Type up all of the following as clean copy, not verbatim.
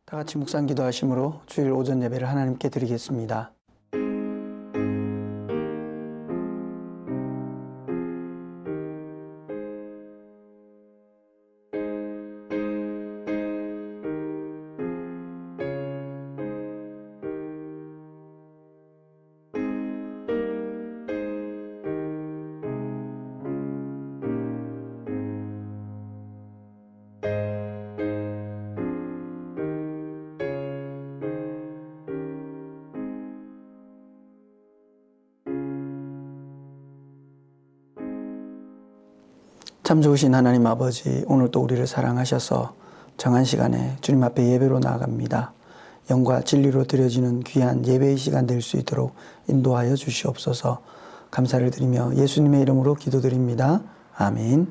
다 같이 묵상 기도하심으로 주일 오전 예배를 하나님께 드리겠습니다. 참 좋으신 하나님 아버지, 오늘 또 우리를 사랑하셔서 정한 시간에 주님 앞에 예배로 나아갑니다. 영과 진리로 드려지는 귀한 예배의 시간 될 수 있도록 인도하여 주시옵소서. 감사를 드리며 예수님의 이름으로 기도드립니다. 아멘.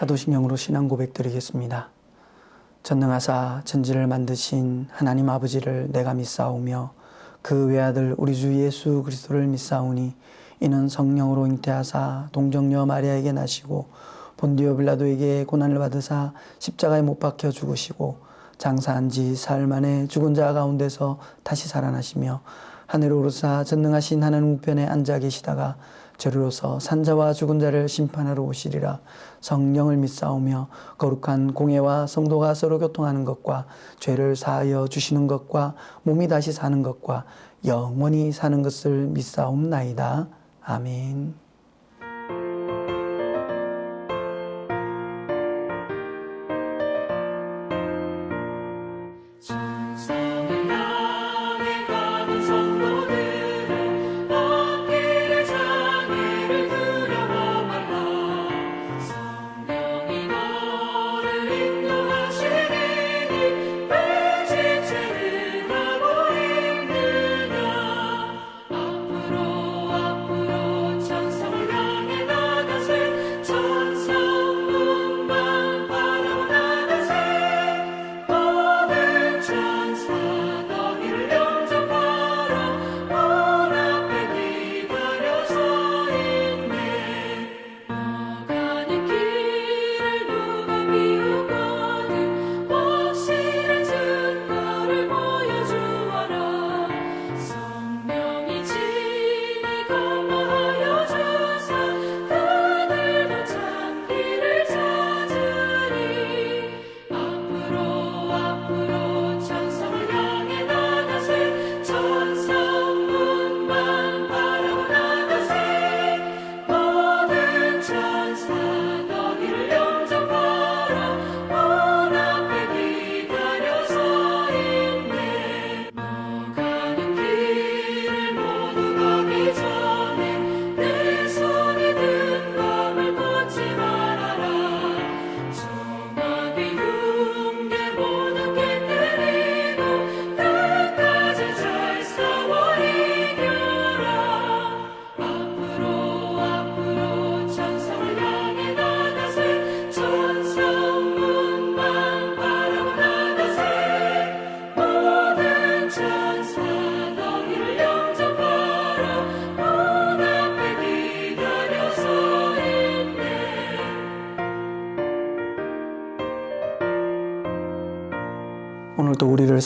사도신경으로 신앙 고백 드리겠습니다. 전능하사 천지를 만드신 하나님 아버지를 내가 믿사오며 그 외아들 우리 주 예수 그리스도를 믿사오니 이는 성령으로 잉태하사 동정녀 마리아에게 나시고 본디오 빌라도에게 고난을 받으사 십자가에 못 박혀 죽으시고 장사한 지 사흘 만에 죽은 자 가운데서 다시 살아나시며 하늘에 오르사 전능하신 하나님 우편에 앉아 계시다가 저리로서 산자와 죽은 자를 심판하러 오시리라. 성령을 믿사오며 거룩한 공회와 성도가 서로 교통하는 것과 죄를 사하여 주시는 것과 몸이 다시 사는 것과 영원히 사는 것을 믿사옵나이다. 아멘. 천사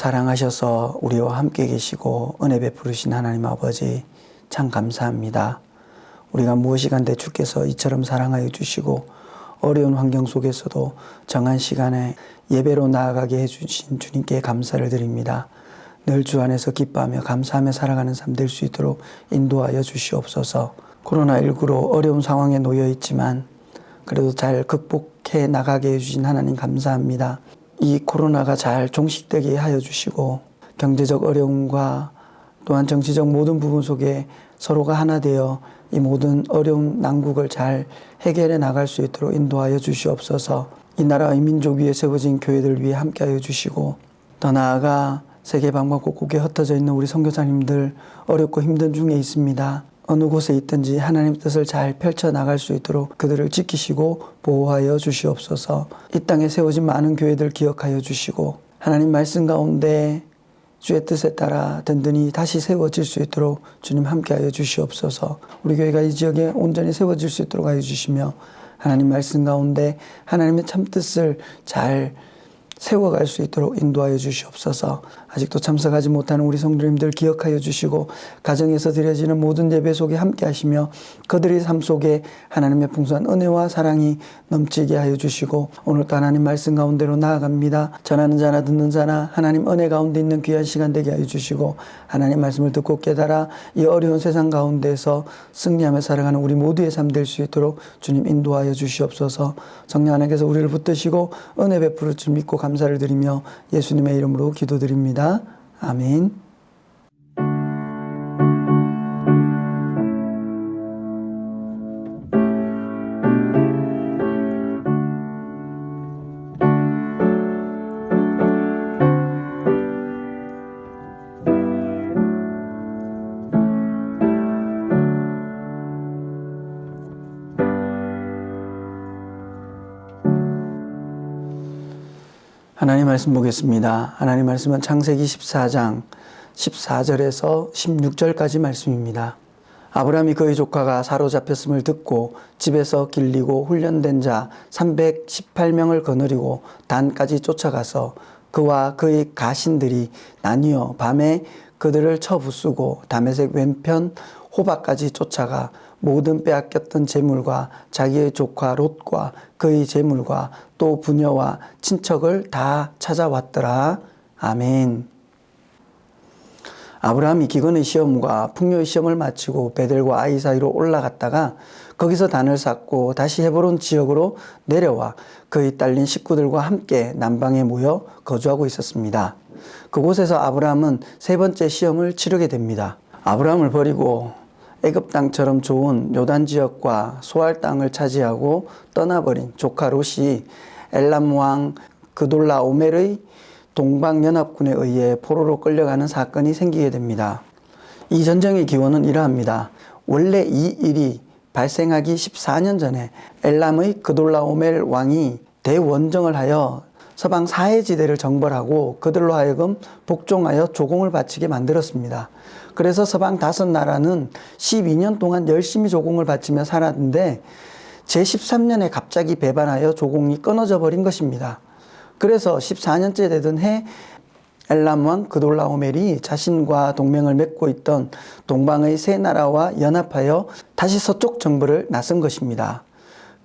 사랑하셔서 우리와 함께 계시고 은혜 베푸르신 하나님 아버지 참 감사합니다. 우리가 무엇이간데 주께서 이처럼 사랑하여 주시고 어려운 환경 속에서도 정한 시간에 예배로 나아가게 해주신 주님께 감사를 드립니다. 늘 주 안에서 기뻐하며 감사하며 살아가는 삶 될 수 있도록 인도하여 주시옵소서. 코로나19로 어려운 상황에 놓여 있지만 그래도 잘 극복해 나가게 해주신 하나님 감사합니다. 이 코로나가 잘 종식되게 하여 주시고 경제적 어려움과 또한 정치적 모든 부분 속에 서로가 하나 되어 이 모든 어려운 난국을 잘 해결해 나갈 수 있도록 인도하여 주시옵소서. 이 나라의 민족 위에 세워진 교회들 위해 함께하여 주시고 더 나아가 세계 방방 곳곳에 흩어져 있는 우리 선교사님들 어렵고 힘든 중에 있습니다. 어느 곳에 있든지 하나님 뜻을 잘 펼쳐나갈 수 있도록 그들을 지키시고 보호하여 주시옵소서. 이 땅에 세워진 많은 교회들 기억하여 주시고 하나님 말씀 가운데 주의 뜻에 따라 든든히 다시 세워질 수 있도록 주님 함께하여 주시옵소서. 우리 교회가 이 지역에 온전히 세워질 수 있도록 하여 주시며 하나님 말씀 가운데 하나님의 참뜻을 잘 세워갈 수 있도록 인도하여 주시옵소서. 아직도 참석하지 못하는 우리 성도님들 기억하여 주시고 가정에서 드려지는 모든 예배 속에 함께 하시며 그들의 삶 속에 하나님의 풍성한 은혜와 사랑이 넘치게 하여 주시고 오늘도 하나님 말씀 가운데로 나아갑니다. 전하는 자나 듣는 자나 하나님 은혜 가운데 있는 귀한 시간 되게 하여 주시고 하나님 말씀을 듣고 깨달아 이 어려운 세상 가운데서 승리하며 살아가는 우리 모두의 삶 될 수 있도록 주님 인도하여 주시옵소서. 성령 하나님께서 우리를 붙드시고 은혜 베풀을 줄 믿고 감사를 드리며 예수님의 이름으로 기도드립니다. 아멘. 하나님 말씀 보겠습니다. 하나님 말씀은 창세기 14장 14절에서 16절까지 말씀입니다. 아브라함이 그의 조카가 사로잡혔음을 듣고 집에서 길리고 훈련된 자 318명을 거느리고 단까지 쫓아가서 그와 그의 가신들이 나뉘어 밤에 그들을 쳐부수고 다메섹 왼편 호박까지 쫓아가 모든 빼앗겼던 재물과 자기의 조카 롯과 그의 재물과 또 부녀와 친척을 다 찾아왔더라. 아멘. 아브라함이 기근의 시험과 풍요의 시험을 마치고 베델과 아이 사이로 올라갔다가 거기서 단을 쌓고 다시 헤브론 지역으로 내려와 그의 딸린 식구들과 함께 남방에 모여 거주하고 있었습니다. 그곳에서 아브라함은 세 번째 시험을 치르게 됩니다. 아브라함을 버리고 애굽 땅처럼 좋은 요단 지역과 소알 땅을 차지하고 떠나버린 조카 롯이 엘람 왕 그돌라오멜의 동방연합군에 의해 포로로 끌려가는 사건이 생기게 됩니다. 이 전쟁의 기원은 이러합니다. 원래 이 일이 발생하기 14년 전에 엘람의 그돌라오멜 왕이 대원정을 하여 서방 사해지대를 정벌하고 그들로 하여금 복종하여 조공을 바치게 만들었습니다. 그래서 서방 5나라는 12년 동안 열심히 조공을 바치며 살았는데 제13년에 갑자기 배반하여 조공이 끊어져 버린 것입니다. 그래서 14년째 되던 해 엘람 왕 그돌라오멜이 자신과 동맹을 맺고 있던 동방의 세 나라와 연합하여 다시 서쪽 정벌을 나선 것입니다.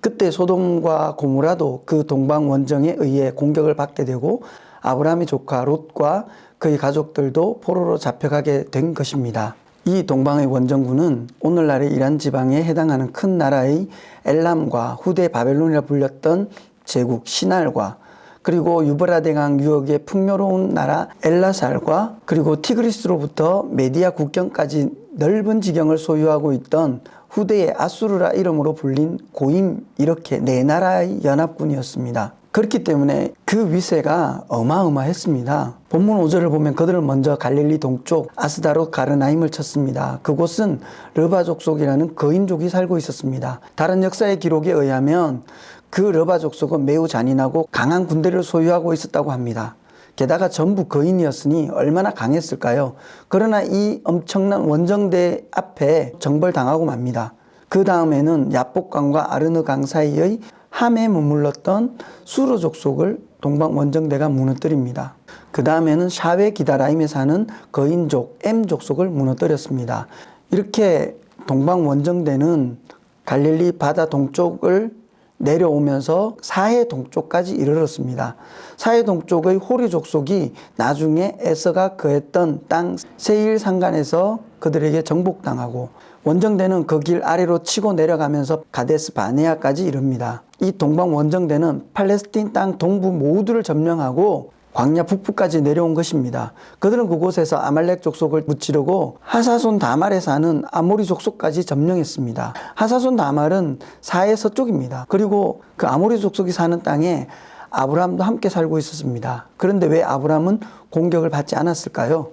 그때 소돔과 고모라도 그 동방 원정에 의해 공격을 받게 되고 아브라함의 조카 롯과 그의 가족들도 포로로 잡혀가게 된 것입니다. 이 동방의 원정군은 오늘날의 이란 지방에 해당하는 큰 나라의 엘람과 후대 바벨론이라 불렸던 제국 시날과 그리고 유브라데강 유역의 풍요로운 나라 엘라살과 그리고 티그리스로부터 메디아 국경까지 넓은 지경을 소유하고 있던 후대의 아수르라 이름으로 불린 고임, 이렇게 네 나라의 연합군이었습니다. 그렇기 때문에 그 위세가 어마어마했습니다. 본문 5절을 보면 그들은 먼저 갈릴리 동쪽 아스다롯 가르나임을 쳤습니다. 그곳은 르바 족속이라는 거인족이 살고 있었습니다. 다른 역사의 기록에 의하면 그 르바 족속은 매우 잔인하고 강한 군대를 소유하고 있었다고 합니다. 게다가 전부 거인이었으니 얼마나 강했을까요? 그러나 이 엄청난 원정대 앞에 정벌당하고 맙니다. 그 다음에는 야복강과 아르느강 사이의 함에 머물렀던 수르 족속을 동방 원정대가 무너뜨립니다. 그 다음에는 샤웨 기다라임에 사는 거인족 M 족속을 무너뜨렸습니다. 이렇게 동방 원정대는 갈릴리 바다 동쪽을 내려오면서 사해 동쪽까지 이르렀습니다. 사해 동쪽의 호리 족속이 나중에 에서가 거했던 땅 세일 산간에서 그들에게 정복당하고, 원정대는 그 길 아래로 치고 내려가면서 가데스 바네아까지 이릅니다. 이 동방 원정대는 팔레스틴 땅 동부 모두를 점령하고 광야 북부까지 내려온 것입니다. 그들은 그곳에서 아말렉 족속을 무찌르고 하사손 다말에 사는 아모리 족속까지 점령했습니다. 하사손 다말은 사해 서쪽입니다. 그리고 그 아모리 족속이 사는 땅에 아브라함도 함께 살고 있었습니다. 그런데 왜 아브라함은 공격을 받지 않았을까요?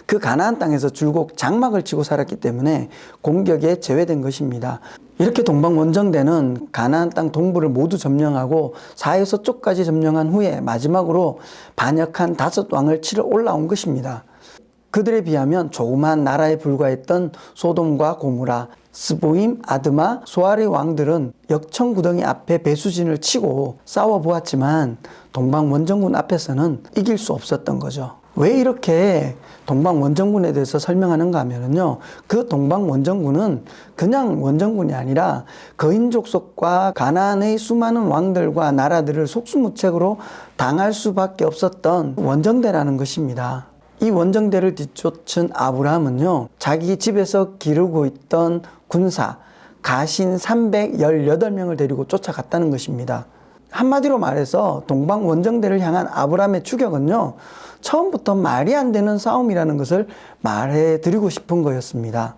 그 가나안 땅에서 줄곧 장막을 치고 살았기 때문에 공격에 제외된 것입니다. 이렇게 동방 원정대는 가나안 땅 동부를 모두 점령하고 사해 서쪽까지 점령한 후에 마지막으로 반역한 5왕을 치러 올라온 것입니다. 그들에 비하면 조그만 나라에 불과했던 소돔과 고무라, 스보임, 아드마, 소알의 왕들은 역청구덩이 앞에 배수진을 치고 싸워보았지만 동방 원정군 앞에서는 이길 수 없었던 거죠. 왜 이렇게 동방 원정군에 대해서 설명하는가 하면요, 그 동방 원정군은 그냥 원정군이 아니라 거인 족속과 가나안의 수많은 왕들과 나라들을 속수무책으로 당할 수밖에 없었던 원정대라는 것입니다. 이 원정대를 뒤쫓은 아브라함은요, 자기 집에서 기르고 있던 군사 가신 318명을 데리고 쫓아갔다는 것입니다. 한마디로 말해서 동방 원정대를 향한 아브라함의 추격은요, 처음부터 말이 안 되는 싸움이라는 것을 말해드리고 싶은 거였습니다.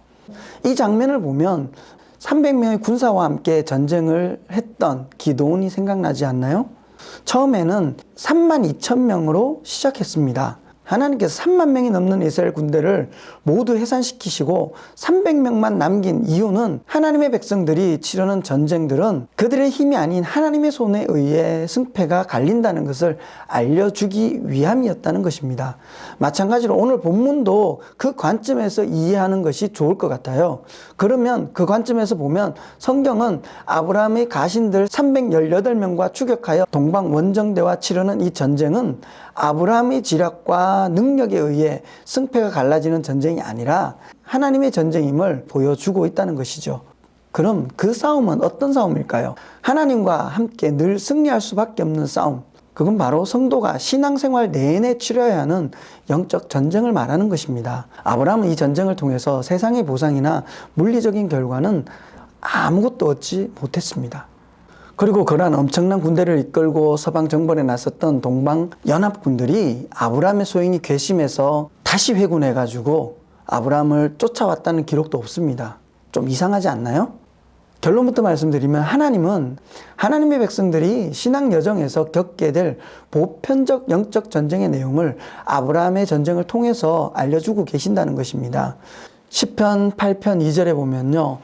이 장면을 보면 300명의 군사와 함께 전쟁을 했던 기드온이 생각나지 않나요? 처음에는 32,000명으로 시작했습니다. 하나님께서 3만 명이 넘는 이스라엘 군대를 모두 해산시키시고 300명만 남긴 이유는 하나님의 백성들이 치르는 전쟁들은 그들의 힘이 아닌 하나님의 손에 의해 승패가 갈린다는 것을 알려주기 위함이었다는 것입니다. 마찬가지로 오늘 본문도 그 관점에서 이해하는 것이 좋을 것 같아요. 그러면 그 관점에서 보면 성경은 아브라함의 가신들 318명과 추격하여 동방 원정대와 치르는 이 전쟁은 아브라함의 지략과 능력에 의해 승패가 갈라지는 전쟁이 아니라 하나님의 전쟁임을 보여주고 있다는 것이죠. 그럼 그 싸움은 어떤 싸움일까요? 하나님과 함께 늘 승리할 수밖에 없는 싸움. 그건 바로 성도가 신앙생활 내내 치러야 하는 영적 전쟁을 말하는 것입니다. 아브라함은 이 전쟁을 통해서 세상의 보상이나 물리적인 결과는 아무것도 얻지 못했습니다. 그리고 그러한 엄청난 군대를 이끌고 서방 정벌에 나섰던 동방 연합군들이 아브라함의 소인이 괘씸해서 다시 회군해가지고 아브라함을 쫓아왔다는 기록도 없습니다. 좀 이상하지 않나요? 결론부터 말씀드리면 하나님은 하나님의 백성들이 신앙 여정에서 겪게 될 보편적 영적 전쟁의 내용을 아브라함의 전쟁을 통해서 알려주고 계신다는 것입니다. 시편 8편 2절에 보면요,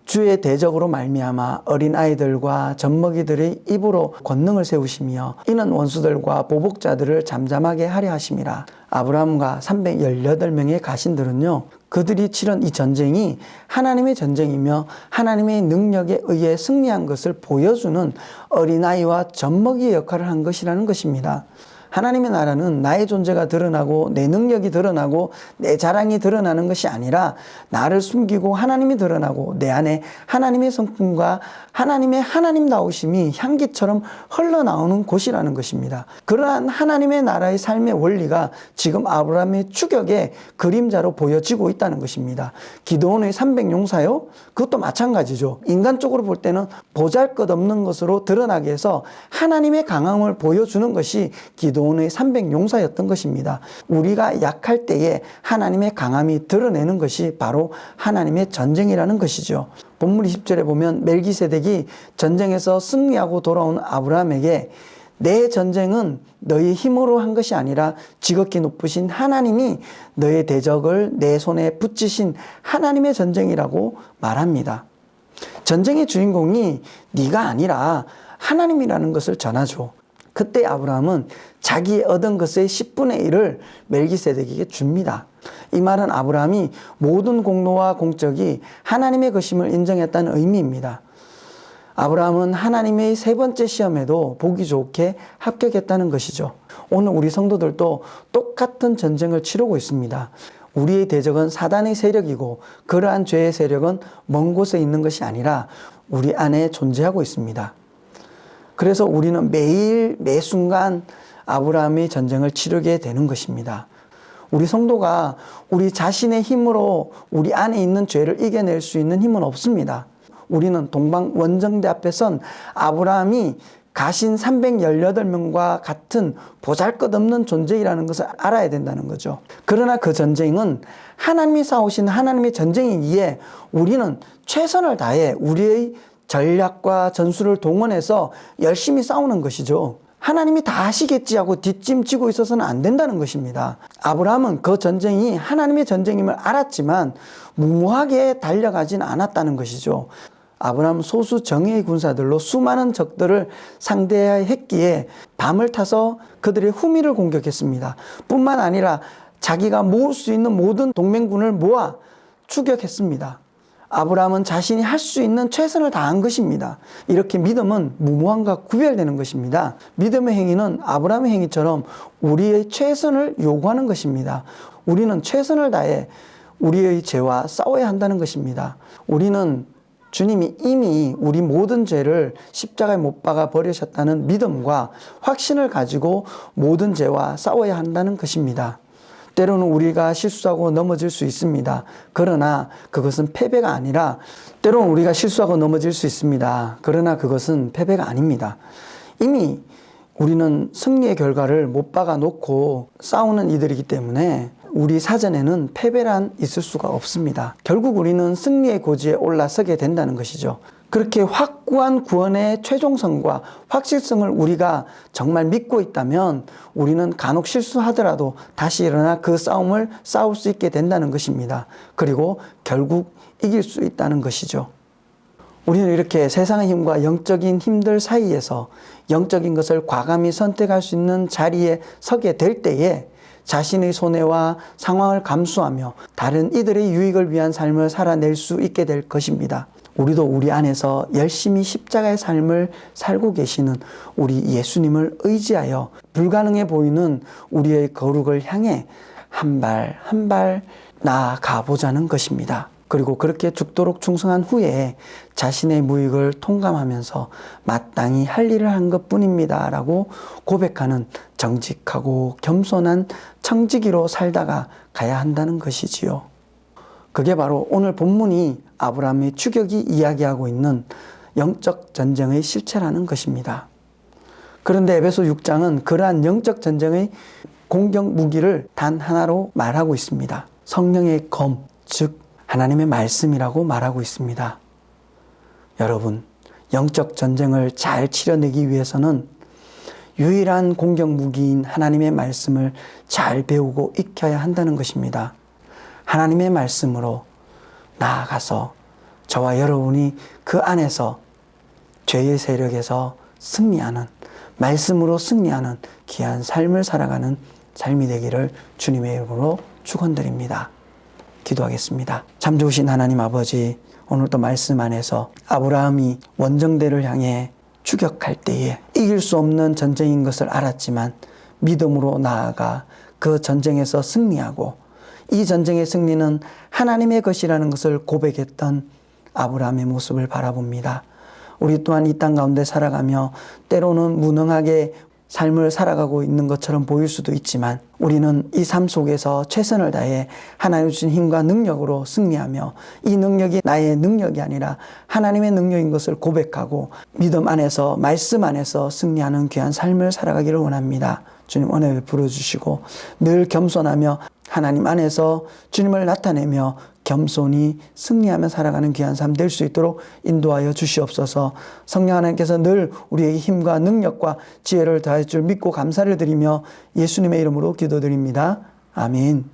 주의 대적으로 말미암아 어린 아이들과 젖먹이들의 입으로 권능을 세우시며 이는 원수들과 보복자들을 잠잠하게 하려 하심이라. 아브라함과 318명의 가신들은요, 그들이 치른 이 전쟁이 하나님의 전쟁이며 하나님의 능력에 의해 승리한 것을 보여주는 어린아이와 젖먹이의 역할을 한 것이라는 것입니다. 하나님의 나라는 나의 존재가 드러나고 내 능력이 드러나고 내 자랑이 드러나는 것이 아니라 나를 숨기고 하나님이 드러나고 내 안에 하나님의 성품과 하나님의 하나님다우심이 향기처럼 흘러나오는 곳이라는 것입니다. 그러한 하나님의 나라의 삶의 원리가 지금 아브라함의 추격의 그림자로 보여지고 있다는 것입니다. 기드온의 300용사요? 그것도 마찬가지죠. 인간적으로 볼 때는 보잘것없는 것으로 드러나게 해서 하나님의 강함을 보여주는 것이 기드온의 300용사였던 것입니다. 우리가 약할 때에 하나님의 강함이 드러내는 것이 바로 하나님의 전쟁이라는 것이죠. 본문 20절에 보면 멜기세덱이 전쟁에서 승리하고 돌아온 아브라함에게 내 전쟁은 너희 힘으로 한 것이 아니라 지극히 높으신 하나님이 너의 대적을 내 손에 붙이신 하나님의 전쟁이라고 말합니다. 전쟁의 주인공이 네가 아니라 하나님이라는 것을 전하죠. 그때 아브라함은 자기 얻은 것의 10분의 1을 멜기세덱에게 줍니다. 이 말은 아브라함이 모든 공로와 공적이 하나님의 것임을 인정했다는 의미입니다. 아브라함은 하나님의 세 번째 시험에도 보기 좋게 합격했다는 것이죠. 오늘 우리 성도들도 똑같은 전쟁을 치르고 있습니다. 우리의 대적은 사단의 세력이고 그러한 죄의 세력은 먼 곳에 있는 것이 아니라 우리 안에 존재하고 있습니다. 그래서 우리는 매일 매 순간 아브라함의 전쟁을 치르게 되는 것입니다. 우리 성도가 우리 자신의 힘으로 우리 안에 있는 죄를 이겨낼 수 있는 힘은 없습니다. 우리는 동방 원정대 앞에 선 아브라함이 가신 318명과 같은 보잘것없는 존재이라는 것을 알아야 된다는 거죠. 그러나 그 전쟁은 하나님이 싸우신 하나님의 전쟁이기에 우리는 최선을 다해 우리의 전략과 전술을 동원해서 열심히 싸우는 것이죠. 하나님이 다 하시겠지 하고 뒷짐지고 있어서는 안 된다는 것입니다. 아브라함은 그 전쟁이 하나님의 전쟁임을 알았지만 무모하게 달려가진 않았다는 것이죠. 아브라함 소수 정예의 군사들로 수많은 적들을 상대해야 했기에 밤을 타서 그들의 후미를 공격했습니다. 뿐만 아니라 자기가 모을 수 있는 모든 동맹군을 모아 추격했습니다. 아브라함은 자신이 할 수 있는 최선을 다한 것입니다. 이렇게 믿음은 무모함과 구별되는 것입니다. 믿음의 행위는 아브라함의 행위처럼 우리의 최선을 요구하는 것입니다. 우리는 최선을 다해 우리의 죄와 싸워야 한다는 것입니다. 우리는 주님이 이미 우리 모든 죄를 십자가에 못 박아 버리셨다는 믿음과 확신을 가지고 모든 죄와 싸워야 한다는 것입니다. 때로는 우리가 실수하고 넘어질 수 있습니다. 그러나 그것은 패배가 아니라 때로는 우리가 실수하고 넘어질 수 있습니다. 그러나 그것은 패배가 아닙니다. 이미 우리는 승리의 결과를 못 박아 놓고 싸우는 이들이기 때문에 우리 사전에는 패배란 있을 수가 없습니다. 결국 우리는 승리의 고지에 올라서게 된다는 것이죠. 그렇게 확고한 구원의 최종성과 확실성을 우리가 정말 믿고 있다면 우리는 간혹 실수하더라도 다시 일어나 그 싸움을 싸울 수 있게 된다는 것입니다. 그리고 결국 이길 수 있다는 것이죠. 우리는 이렇게 세상의 힘과 영적인 힘들 사이에서 영적인 것을 과감히 선택할 수 있는 자리에 서게 될 때에 자신의 손해와 상황을 감수하며 다른 이들의 유익을 위한 삶을 살아낼 수 있게 될 것입니다. 우리도 우리 안에서 열심히 십자가의 삶을 살고 계시는 우리 예수님을 의지하여 불가능해 보이는 우리의 거룩을 향해 한 발 한 발 나아가 보자는 것입니다. 그리고 그렇게 죽도록 충성한 후에 자신의 무익을 통감하면서 마땅히 할 일을 한 것뿐입니다 라고 고백하는 정직하고 겸손한 청지기로 살다가 가야 한다는 것이지요. 그게 바로 오늘 본문이 아브라함의 추격이 이야기하고 있는 영적 전쟁의 실체라는 것입니다. 그런데 에베소 6장은 그러한 영적 전쟁의 공격 무기를 단 하나로 말하고 있습니다. 성령의 검, 즉 하나님의 말씀이라고 말하고 있습니다. 여러분, 영적 전쟁을 잘 치러내기 위해서는 유일한 공격 무기인 하나님의 말씀을 잘 배우고 익혀야 한다는 것입니다. 하나님의 말씀으로 나아가서 저와 여러분이 그 안에서 죄의 세력에서 승리하는, 말씀으로 승리하는 귀한 삶을 살아가는 삶이 되기를 주님의 이름으로 축원드립니다. 기도하겠습니다. 참 좋으신 하나님 아버지, 오늘도 말씀 안에서 아브라함이 원정대를 향해 추격할 때에 이길 수 없는 전쟁인 것을 알았지만 믿음으로 나아가 그 전쟁에서 승리하고 이 전쟁의 승리는 하나님의 것이라는 것을 고백했던 아브라함의 모습을 바라봅니다. 우리 또한 이 땅 가운데 살아가며 때로는 무능하게 삶을 살아가고 있는 것처럼 보일 수도 있지만 우리는 이 삶 속에서 최선을 다해 하나님 주신 힘과 능력으로 승리하며 이 능력이 나의 능력이 아니라 하나님의 능력인 것을 고백하고 믿음 안에서 말씀 안에서 승리하는 귀한 삶을 살아가기를 원합니다. 주님 은혜 베풀어 주시고 늘 겸손하며 하나님 안에서 주님을 나타내며 겸손히 승리하며 살아가는 귀한 삶 될 수 있도록 인도하여 주시옵소서. 성령 하나님께서 늘 우리에게 힘과 능력과 지혜를 더할 줄 믿고 감사를 드리며 예수님의 이름으로 기도드립니다. 아멘.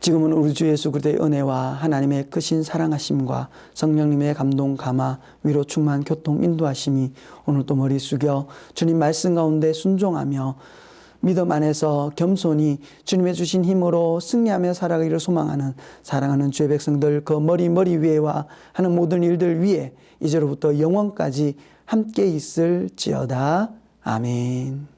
지금은 우리 주 예수 그리스도의 은혜와 하나님의 크신 사랑하심과 성령님의 감동, 감화, 위로 충만, 교통, 인도하심이 오늘 또 머리 숙여 주님 말씀 가운데 순종하며 믿음 안에서 겸손히 주님의 주신 힘으로 승리하며 살아가기를 소망하는 사랑하는 주의 백성들 그 머리 위에와 하는 모든 일들 위에 이제로부터 영원까지 함께 있을지어다. 아멘.